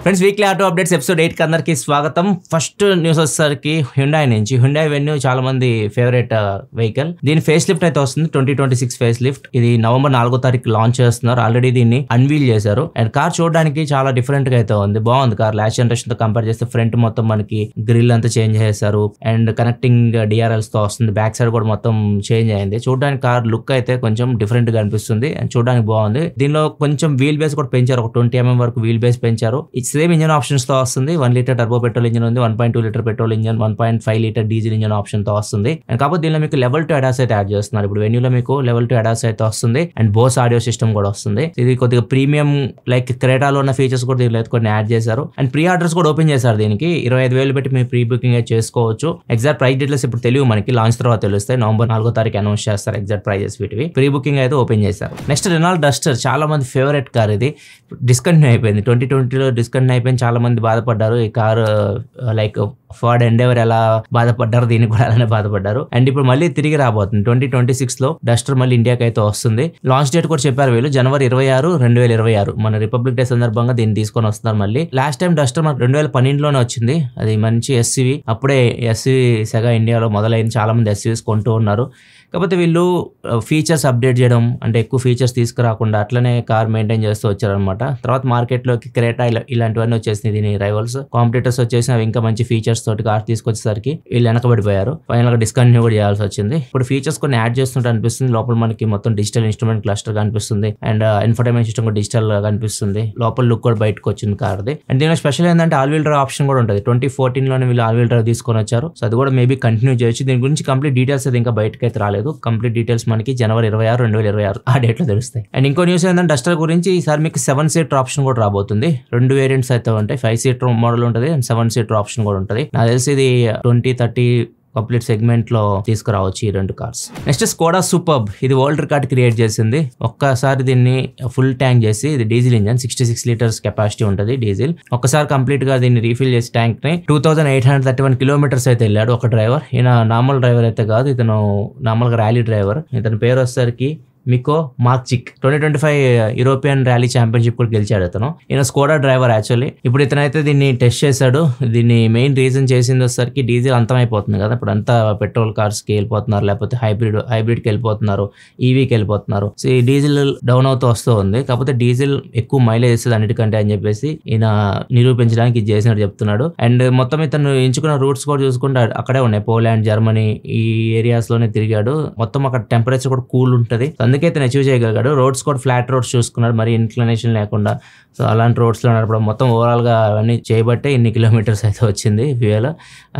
Friends weekly auto updates episode 8 కి అందరికి స్వాగతం. ఫస్ట్ న్యూస్ వచ్చేసరికి హ్యుండాయ్ నుంచి. హ్యుండాయ్ వెన్యూ చాలా మంది ఫేవరెట్ వెహికల్. దీని ఫేస్ లిఫ్ట్ అయితే వస్తుంది, 2026 ఫేస్ లిఫ్ట్. ఇది నవంబర్ 4వ తారీఖు లాంచ్ చేస్తున్నారు. ఆల్రెడీ దీన్ని అన్వీల్ చేశారు అండ్ కార్ చూడడానికి చాలా డిఫరెంట్ గా అయితే ఉంది. బాగుంది కార్. లాస్ట్ జనరేషన్ తో కంపేర్ చేస్తే ఫ్రంట్ మొత్తం మనకి గ్రిల్ అంతా చేంజ్ చేశారు అండ్ కనెక్టింగ్ డిఆర్ఎల్స్ తో వస్తుంది. బ్యాక్ సైడ్ కూడా మొత్తం చేంజ్ అయింది. చూడడానికి కార్ లుక్ అయితే కొంచెం డిఫరెంట్ గా అనిపిస్తుంది అండ్ చూడడానికి బాగుంది. దీనిలో కొంచెం వీల్ బేస్ కూడా పెంచారు, ఒక 20 mm వరకు వీల్ బేస్ పెంచారు. సేమ్ ఇంజన్ ఆప్షన్స్ తో వస్తుంది. 1 లీటర్ టర్బో పెట్రోల్ ఇంజన్ ఉంది, 1.2 litre petrol engine, 1.5 litre diesel engine option తో వస్తుంది. అండ్ కాకపోతే దీనిలో మీకు లెవెల్ 2 అడాస్ అయితే యాడ్ చేస్తున్నారు. ఇప్పుడు వెన్యూలో మీకు లెవెల్ 2 అడాస్ అయితే వస్తుంది అండ్ బోస్ ఆడియో సిస్టమ్ కూడా వస్తుంది. ఇది కొద్దిగా ప్రీమియం లైక్ క్రేటాలో ఉన్న ఫీచర్స్ కూడా దీనిలో కొన్ని యాడ్ చేశారు అండ్ ప్రీ ఆర్డర్స్ కూడా ఓపెన్ చేశారు. దీనికి 25,000 పెట్టి మీరు ప్రీ బుకింగ్ అయితే చేసుకోవచ్చు. ఎగ్జాక్ట్ ప్రైస్ డీటెయిల్స్ ఇప్పుడు తెలియదు మనకి, లాంచ్ తర్వాత తెలుస్తాయి. నవంబర్ 4వ తారీఖు అనౌన్స్ చేస్తారు ఎగ్జాక్ట్ ప్రైజెస్ వీటివి. ప్రీ బుకింగ్ అయితే ఓపెన్ చేశారు. నెక్స్ట్ రెనాల్ట్ డస్టర్, చాలా మంది ఫేవరెట్ కార్. ఇది డిస్కంటిన్యూ అయిపోయింది, 2020లో డిస్కంటిన్యూ అయిపోయింది. చాలా మంది బాధపడ్డారు. ఈ కారు లైక్ ఫోర్డ్ ఎండెవర్ ఎలా బాధపడ్డారు, దీనికి కూడా అలానే బాధపడ్డారు. అండ్ ఇప్పుడు మళ్ళీ తిరిగి రాబోతుంది. 2026లో డస్టర్ మళ్ళీ ఇండియాకి అయితే వస్తుంది. లాంచ్ డేట్ కూడా చెప్పారు వీళ్ళు, జనవరి 26, 2026. మన రిపబ్లిక్ డే సందర్భంగా దీన్ని తీసుకొని వస్తున్నారు మళ్ళీ. లాస్ట్ టైం డస్టర్ మనకు 2012లోనే వచ్చింది. అది మంచి ఎస్యూవి. అప్పుడే ఎస్యూవి సెగా ఇండియాలో మొదలైంది. చాలా మంది ఎస్యూవీస్ కొంటూ ఉన్నారు. కాకపోతే వీళ్ళు ఫీచర్స్ అప్డేట్ చేయడం అంటే ఎక్కువ ఫీచర్స్ తీసుకురాకుండా అట్లనే కార్ మెయింటైన్ చేస్తూ వచ్చారనమాట. తర్వాత మార్కెట్లోకి క్రేటా ఇలాంటివన్నీ వచ్చేసినాయి. దీని రైవల్స్ కాంపిటీటర్స్ వచ్చేసి అవి ఇంకా మంచి ఫీచర్స్ తోటి కార్ తీసుకొచ్చేసరికి వీళ్ళు వెనకబడిపోయారు. ఫైనల్ గా డిస్కంటిన్యూ కూడా చేయాల్సి వచ్చింది. ఇప్పుడు ఫీచర్స్ కొన్ని యాడ్ చేస్తుంటే అనిపిస్తుంది. లోపల మనకి మొత్తం డిజిటల్ ఇన్స్ట్రుమెంట్ క్లస్టర్ కనిపిస్తుంది అండ్ ఇన్ఫర్టైన్మెంట్ సిస్టమ్ కూడా డిజిటల్ గా కనిపిస్తుంది. లోపల లుక్ కూడా బయటకు వచ్చింది కార్ది. అండ్ దీనిలో స్పెషల్ ఏంటంటే ఆల్ వీల్ డ్రైవ్ ఆప్షన్ కూడా ఉంటుంది. 2014లోనే వీళ్ళు ఆల్ వీల్ డ్రైవ్ తీసుకొని వచ్చారు. సో అది కూడా మేబీ కంటిన్యూ చేయొచ్చు. దీని గురించి కంప్లీట్ డీటెయిల్స్ అయితే ఇంకా బయటకు అయితే రాలేదు. కంప్లీట్ డీటెయిల్స్ మనకి జనవరి 26, 2026 ఆ డేట్ లో తెలుస్తాయి. అండ్ ఇంకో న్యూస్ ఏంటంటే డస్టర్ గురించి ఈసారి మీకు 7 సీటర్ ఆప్షన్ కూడా రాబోతుంది. 2 వేరియంట్స్ అయితే ఉంటాయి. 5 సీటర్ మోడల్ ఉంటుంది అండ్ 7 సీటర్ ఆప్షన్ కూడా ఉంటుంది. నాకు తెలిసి ఇది 2030 కంప్లీట్ సెగ్మెంట్ లో తీసుకురావచ్చు ఈ 2 కార్స్. నెక్స్ట్ స్కోడా సూపర్బ్, ఇది వరల్డ్ రికార్డ్ క్రియేట్ చేసింది. ఒక్కసారి దీన్ని ఫుల్ ట్యాంక్ చేసి, ఇది డీజిల్ ఇంజన్, 66 లీటర్స్ కెపాసిటీ ఉంటుంది డీజిల్. ఒక్కసారి కంప్లీట్ గా దీన్ని రీఫిల్ చేసి ట్యాంక్ ని 2831 కిలోమీటర్స్ అయితే వెళ్ళాడు ఒక డ్రైవర్. ఈయన నార్మల్ డ్రైవర్ అయితే కాదు, ఇతను నార్మల్ గా ర్యాలీ డ్రైవర్. ఇతని పేరు వచ్చేసరికి మికో మార్చిక్. 2025 యూరోపియన్ ర్యాలీ ఛాంపియన్షిప్ కూడా గెలిచాడు అతను. ఈయన స్కోడా డ్రైవర్ యాక్చువల్లీ. ఇప్పుడు ఇతనైతే దీన్ని టెస్ట్ చేశాడు. దీన్ని మెయిన్ రీజన్ చేసింది వచ్చేసరికి డీజిల్ అంతమైపోతుంది కదా, ఇప్పుడు అంతా పెట్రోల్ కార్స్ కి వెళ్ళిపోతున్నారు, లేకపోతే హైబ్రిడ్ కి వెళ్ళిపోతున్నారు, ఈవీకి వెళ్ళిపోతున్నారు. సో ఈ డీజిల్ డౌన్ అవుతూ వస్తూ ఉంది. కాకపోతే డీజిల్ ఎక్కువ మైలేజ్ ఇస్తుంది అన్నిటికంటే అని చెప్పేసి ఈయన నిరూపించడానికి ఇది చేసినట్టు చెప్తున్నాడు. అండ్ మొత్తం ఇతను ఎంచుకున్న రూట్స్ కూడా చూసుకుంటే అక్కడే ఉన్నాయి. పోలాండ్, జర్మనీ ఈ ఏరియాస్ లోనే తిరిగాడు. మొత్తం అక్కడ టెంపరేచర్ కూడా కూల్ ఉంటుంది. అందుకే ఇతను అచీవ్ చేయగలిగాడు. రోడ్స్ కూడా ఫ్లాట్ రోడ్స్ చూసుకున్నాడు, మరి ఇన్క్లినేషన్ లేకుండా. సో అలాంటి రోడ్స్ లో నడపడం మొత్తం ఓవరాల్ గా అవన్నీ చేయబట్టే ఇన్ని కిలోమీటర్స్ అయితే వచ్చింది ఫ్యూయల్.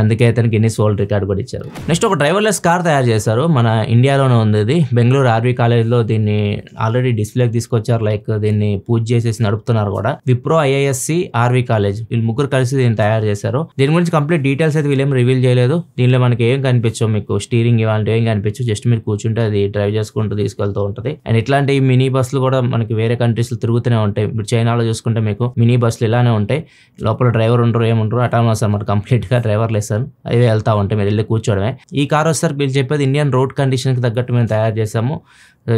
అందుకే ఇతనికి గిన్నిస్ వరల్డ్ రికార్డ్ కూడా ఇచ్చారు. నెక్స్ట్ ఒక డ్రైవర్లెస్ కార్ తయారు చేశారు. మన ఇండియాలోనే ఉంది ఇది. బెంగళూరు ఆర్వీ కాలేజ్ లో దీన్ని ఆల్రెడీ డిస్ప్లేకి తీసుకొచ్చారు. లైక్ దీన్ని పూజ చేసేసి నడుపుతున్నారు కూడా. విప్రో, ఐఐఎస్సి, ఆర్వీ కాలేజ్ వీళ్ళు ముగ్గురు కలిసి దీన్ని తయారు చేశారు. దీని గురించి కంప్లీట్ డీటెయిల్స్ అయితే వీళ్ళేం రివీల్ చేయలేదు. దీనిలో మనకి ఏం కనిపించవు, మీకు స్టీరింగ్ ఇలాంటివి ఏం కనిపించవు. జస్ట్ మీరు కూర్చుంటే అది డ్రైవ్ చేసుకుంటూ తీసుకెళ్తూ ఉంటుంది. అండ్ ఇట్లాంటి మినీ బస్సులు కూడా మనకి వేరే కంట్రీస్ లో తిరుగుతూనే ఉంటాయి. ఇప్పుడు చైనాలో చూసుకుంటే మీకు మినీ బస్సులు ఇలానే ఉంటాయి. లోపల డ్రైవర్ ఉండరు, ఏముంటారు, అటానమస్ అన్నమాట. కంప్లీట్ గా డ్రైవర్ లెస్ అవి వెళ్తా ఉంటాయి, మీరు వెళ్ళి కూర్చోవడమే. ఈ కార్ వస్తారు వీళ్ళు చెప్పేది ఇండియన్ రోడ్ కండిషన్ కి తగ్గట్టు మేము తయారు చేసాము.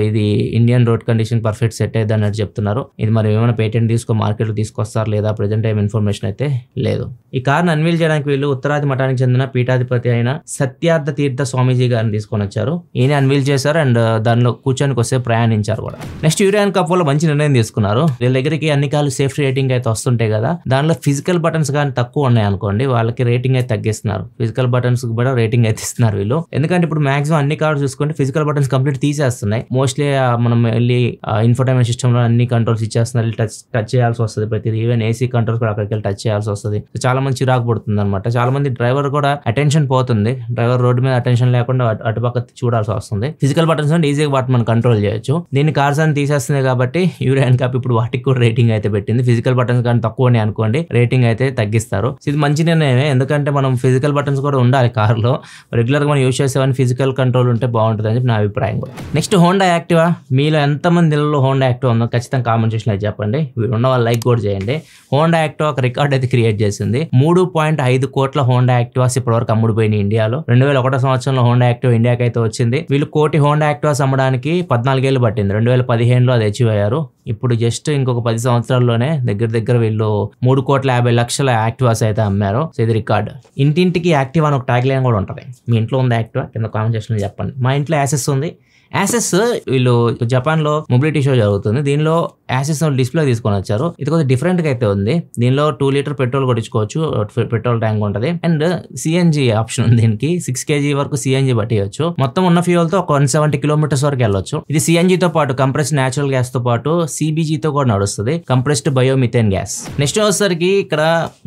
ఇది Indian road condition perfect set అయితే అన్నట్టు చెప్తున్నారు. ఇది మరి ఏమైనా పేటెంట్ మార్కెట్లో తీసుకొస్తారు లేదా ప్రెజెంట్ టైం ఇన్ఫర్మేషన్ అయితే లేదు. ఈ కార్ని అన్వీల్ చేయడానికి వీళ్ళు ఉత్తరాది మఠానికి చెందిన పీఠాధిపతి అయిన సత్యార్థ తీర్థ స్వామీజీ గారిని తీసుకొని వచ్చారు. ఈయన అన్వీల్ చేశారు అండ్ దానిలో కూర్చొనికి వస్తే ప్రయాణించారు కూడా. నెక్స్ట్ యూరియన్ కప్ లో మంచి నిర్ణయం తీసుకున్నారు. వీళ్ళ దగ్గరికి అన్ని కార్లు సేఫ్టీ రేటింగ్ అయితే వస్తుంటాయి కదా, దానిలో ఫిజికల్ బటన్స్ కానీ తక్కువ ఉన్నాయి అనుకోండి, వాళ్ళకి రేటింగ్ అయితే తగ్గిస్తున్నారు. ఫిజికల్ బటన్స్ కూడా రేటింగ్ అయితే ఇస్తున్నారు వీళ్ళు. ఎందుకంటే ఇప్పుడు మాక్సిమం అన్ని కార్లు చూసుకుంటే ఫిజికల్ బటన్స్ కంప్లీట్ తీసేస్తున్నాయి. మోస్ట్లీ మనం వెళ్ళి ఇన్ఫర్టైన్మెంట్ సిస్టమ్ లో అన్ని కంట్రోల్స్ ఇచ్చేస్తున్నారు. టచ్ చేయాల్సి వస్తుంది ప్రతిదీ. ఈవెన్ ఏసీ కంట్రోల్స్ కూడా అక్కడికి వెళ్ళి టచ్ చేయాల్సి వస్తుంది. చాలా మంది చిరాకు పడుతుంది అనమాట. చాలా మంది డ్రైవర్ కూడా అటెన్షన్ పోతుంది. డ్రైవర్ రోడ్డు మీద అటెన్షన్ లేకుండా అటుపక్క చూడాల్సి వస్తుంది. ఫిజికల్ బటన్స్ అంటే ఈజీగా వాటిని మనం కంట్రోల్ చేయొచ్చు. దీన్ని కార్స్ అని తీసేస్తుంది కాబట్టి యూరియన్ కప్ ఇప్పుడు వాటికి కూడా రేటింగ్ అయితే పెట్టింది. ఫిజికల్ బటన్స్ కానీ తక్కువ అనుకోండి, రేటింగ్ అయితే తగ్గిస్తారు. ఇది మంచి నిర్ణయమే, ఎందుకంటే మనం ఫిజికల్ బటన్స్ కూడా ఉండాలి కార్లో. రెగ్యులర్ గా మనం యూజ్ చేసేవన్నీ ఫిజికల్ కంట్రోల్ ఉంటే బాగుంటుంది అని చెప్పి నా అభిప్రాయం కూడా. నెక్స్ట్ హోండా హోండా యాక్టివా మీలో ఎంతమంది ఇళ్ళలో హోండా యాక్టివా ఉందో ఖచ్చితంగా కామెంట్ సెక్షన్లో చెప్పండి. వీడు ఉన్న వాళ్ళు లైక్ కూడా చేయండి. హోండా యాక్టివా ఒక రికార్డ్ అయితే క్రియేట్ చేసింది. 3.5 కోట్ల హోండా యాక్టివాస్ ఇప్పటివరకు అమ్ముడుపోయినాయి ఇండియాలో. 2001 సంవత్సరంలో హోండా యాక్టివా ఇండియాకి అయితే వచ్చింది. వీళ్ళు 1 కోటి హోండా యాక్టివాస్ అమ్మడానికి 14 ఏళ్ళు పట్టింది. 2015లో అది అచీవ్ అయ్యారు. ఇప్పుడు జస్ట్ ఇంకొక 10 సంవత్సరాల్లోనే దగ్గర వీళ్ళు 3,50,00,000 యాక్టివాస్ అయితే అమ్మారు. సో ఇది రికార్డ్. ఇంటింటికి యాక్టివా అని ఒక ట్యాగ్ లైన్ కూడా ఉంటుంది. మీ ఇంట్లో ఉంది యాక్టివా? కింద కామెంట్ సెక్షన్లో చెప్పండి. మా ఇంట్లో యాసెస్ ఉంది. యాసెస్ వీళ్ళు జపాన్ లో మొబిలిటీ షో జరుగుతుంది. దీనిలో యాసెస్ డిస్ప్లే తీసుకొని వచ్చారు. ఇది కొంచెం డిఫరెంట్ గా అయితే ఉంది. దీనిలో 2 లీటర్ పెట్రోల్ కొట్టించుకోవచ్చు. పెట్రోల్ ట్యాంక్ ఉంటుంది అండ్ సిఎన్జి ఆప్షన్ ఉంది. దీనికి 6 kg వరకు సిఎన్జి పట్టేయచ్చు. మొత్తం ఉన్న ఫ్యూయల్ తో ఒక 170 కిలోమీటర్స్ వరకు వెళ్ళొచ్చు. ఇది సిఎన్జి తో పాటు కంప్రెస్డ్ నేచురల్ గ్యాస్ తో పాటు సిబిజి తో కూడా నడుస్తుంది. Compressed బయోమిథేన్ gas. నెక్స్ట్ వచ్చేసరికి ఇక్కడ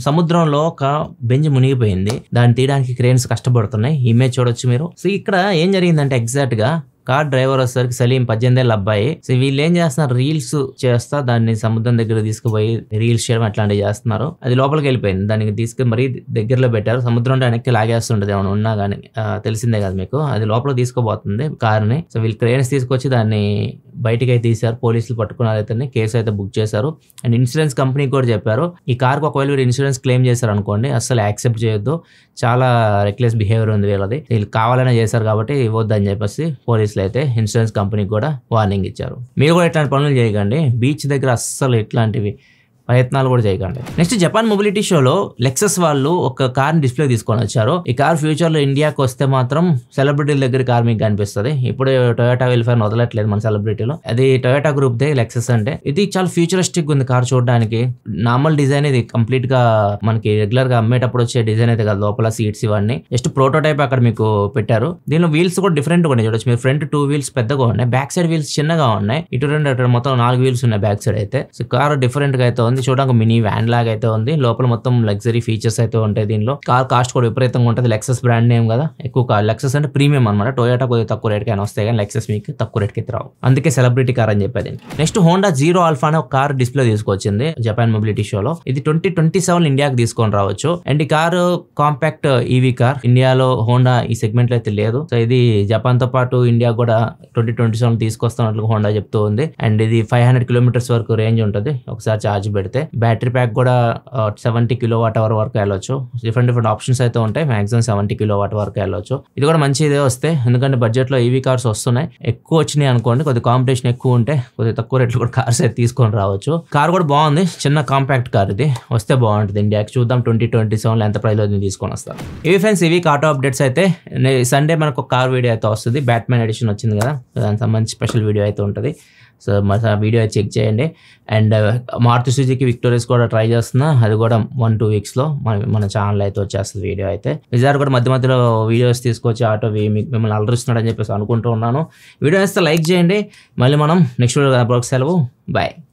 సముద్రంలో ఒక బెంజ్ మునిగిపోయింది. దాన్ని తీయడానికి క్రేన్స్ కష్టపడుతున్నాయి. ఇమేజ్ చూడొచ్చు మీరు. సో ఇక్కడ ఏం జరిగిందంటే ఎగ్జాక్ట్ గా కార్ డ్రైవర్ వచ్చేసరికి సలీం 18 ఏళ్ళ అబ్బాయి. సో వీళ్ళు ఏం చేస్తున్నారు, రీల్స్ చేస్తా దాన్ని సముద్రం దగ్గర తీసుకుపోయి రీల్స్ చేయడం అట్లాంటివి చేస్తున్నారు. అది లోపలికి వెళ్ళిపోయింది. దానికి తీసుకుని మరీ దగ్గరలో పెట్టారు. సముద్రంలో వెనక్కి లాగేస్తుంటది ఏమైనా ఉన్నా కానీ, తెలిసిందే కదా మీకు. అది లోపలికి తీసుకోబోతుంది కార్ని. సో వీళ్ళు క్రేన్స్ తీసుకొచ్చి దాన్ని బయటికి అయితే తీశారు. పోలీసులు పట్టుకున్నారు. అయితే కేసు అయితే బుక్ చేశారు. అండ్ ఇన్సూరెన్స్ కంపెనీకి కూడా చెప్పారు, ఈ కార్కి ఒకవేళ మీరు ఇన్సూరెన్స్ క్లెయిమ్ చేశారు అనుకోండి అసలు యాక్సెప్ట్ చేయొద్దు, చాలా రెక్లెస్ బిహేవియర్ ఉంది వీళ్ళది, వీళ్ళు కావాలనే చేశారు కాబట్టి ఇవ్వద్దు అని చెప్పేసి పోలీసులు అయితే ఇన్సూరెన్స్ కంపెనీకి కూడా వార్నింగ్ ఇచ్చారు. మీరు కూడా ఇట్లాంటి పనులు చేయకండి. బీచ్ దగ్గర అస్సలు ఇట్లాంటివి ప్రయత్నాలు కూడా చేయకండి. నెక్స్ట్ జపాన్ మొబిలిటీ షోలో లెక్సస్ వాళ్ళు ఒక కార్ డిస్ప్లే తీసుకొని వచ్చారు. ఈ కార్ ఫ్యూచర్ లో ఇండియాకి వస్తే మాత్రం సెలబ్రిటీల దగ్గర కార్ మీకు కనిపిస్తుంది. ఇప్పుడు టొయోటా వెల్ఫేర్ వదలట్లేదు మన సెలబ్రిటీలో. అది టొయోటా గ్రూప్ దే లెక్సస్ అంటే. ఇది చాలా ఫ్యూచరిస్టిక్ ఉంది కార్ చూడడానికి. నార్మల్ డిజైన్ ఇది కంప్లీట్ గా మనకి రెగ్యులర్ గా అమ్మేటప్పుడు వచ్చే డిజైన్ అయితే కాదు. లోపల సీట్స్ ఇవన్నీ జస్ట్ ప్రోటోటైప్ అక్కడ మీకు పెట్టారు. దీనిలో వీల్స్ కూడా డిఫరెంట్ గా ఉన్నాయి చూడొచ్చు మీరు. ఫ్రంట్ 2 వీల్స్ పెద్దగా ఉన్నాయి, బ్యాక్ సైడ్ వీల్స్ చిన్నగా ఉన్నాయి. ఇటు రెండు మొత్తం 4 వీల్స్ ఉన్నాయి బ్యాక్ సైడ్ అయితే. సో కార్ డిఫరెంట్ గా అయితే ఉంది. చూడడానికి మినీ వ్యాన్ లాగా అయితే ఉంది. లోపల మొత్తం లగ్జరీ ఫీచర్స్ అయితే ఉంటాయి దీనిలో. కార్ కాస్ట్ కూడా విపరీతంగా ఉంటుంది. లెక్సస్ బ్రాండ్ నేమ్ కదా, ఎక్కువ కార్. లెక్సస్ అంటే ప్రీమియం అనమాట. టొయోటా కొద్దిగా తక్కువ రేట్కి అయినా వస్తాయి కానీ లెక్సస్ మీకు తక్కువ రేట్కి అయితే రావు. అందుకే సెలబ్రిటీ కార్ అని చెప్పేది. నెక్స్ట్ హోండా జీరో ఆల్ఫా అనే ఒక కార్ డిస్ప్లే తీసుకొచ్చింది జపాన్ మొబిలిటీ షోలో. ఇది 2027 ఇండియాకి తీసుకొని రావచ్చు. అండ్ ఈ కారు కాంపాక్ట్ ఈవీ కార్. ఇండియాలో హోండా ఈ సెగ్మెంట్ లో అయితే లేదు. సో ఇది జపాన్ తో పాటు ఇండియా కూడా 2027 తీసుకొస్తున్నట్లు హోండా చెప్తూ ఉంది. అండ్ ఇది 500 కిలోమీటర్స్ వరకు రేంజ్ ఉంటుంది ఒకసారి ఛార్జ్ పెడితే. బ్యాటరీ ప్యాక్ కూడా 70 kWh వరకు వెళ్ళొచ్చు. డిఫరెంట్ ఆప్షన్స్ అయితే ఉంటాయి. మాక్సిమం 70 kW వరకు వెళ్ళొచ్చు. ఇది కూడా మంచి ఇదే వస్తే, ఎందుకంటే బడ్జెట్ లో ఈవీ కార్స్ వస్తున్నాయి. ఎక్కువ వచ్చినాయి అనుకోండి, కొద్దిగా కాంపిటీషన్ ఎక్కువ ఉంటే కొద్దిగా తక్కువ రేట్లు కూడా కార్స్ అయితే తీసుకొని రావచ్చు. కార్ కూడా బాగుంది, చిన్న కాంపాక్ట్ కార్. ఇది వస్తే బాగుంటుంది ఇండియాకి. చూద్దాం 2027 ఎంత ప్రైస్ లో తీసుకొని వస్తారు. ఇవి ఫ్రెండ్స్ ఇవి ఆటో అప్డేట్స్ అయితే. సండే మనకు ఒక కార్ వీడియో అయితే వస్తుంది. బ్యాట్మెన్ ఎడిషన్ వచ్చింది కదా, దానికి సంబంధించి స్పెషల్ వీడియో అయితే ఉంటుంది. సో మన వీడియో చెక్ చేయండి. అండ్ మారుతి సుజుకి విక్టోరియస్ కూడా ట్రై చేస్తున్నా. అది కూడా 1-2 వీక్స్లో మన ఛానల్ అయితే వచ్చేస్తుంది వీడియో అయితే. విజార్ కూడా మధ్యలో వీడియోస్ తీసుకొచ్చి ఆటో మిమ్మల్ని అలరిస్తున్నాడు అని చెప్పేసి అనుకుంటూ ఉన్నాను. వీడియో వేస్తే లైక్ చేయండి. మళ్ళీ మనం నెక్స్ట్ వీడియో సెలవు. బాయ్.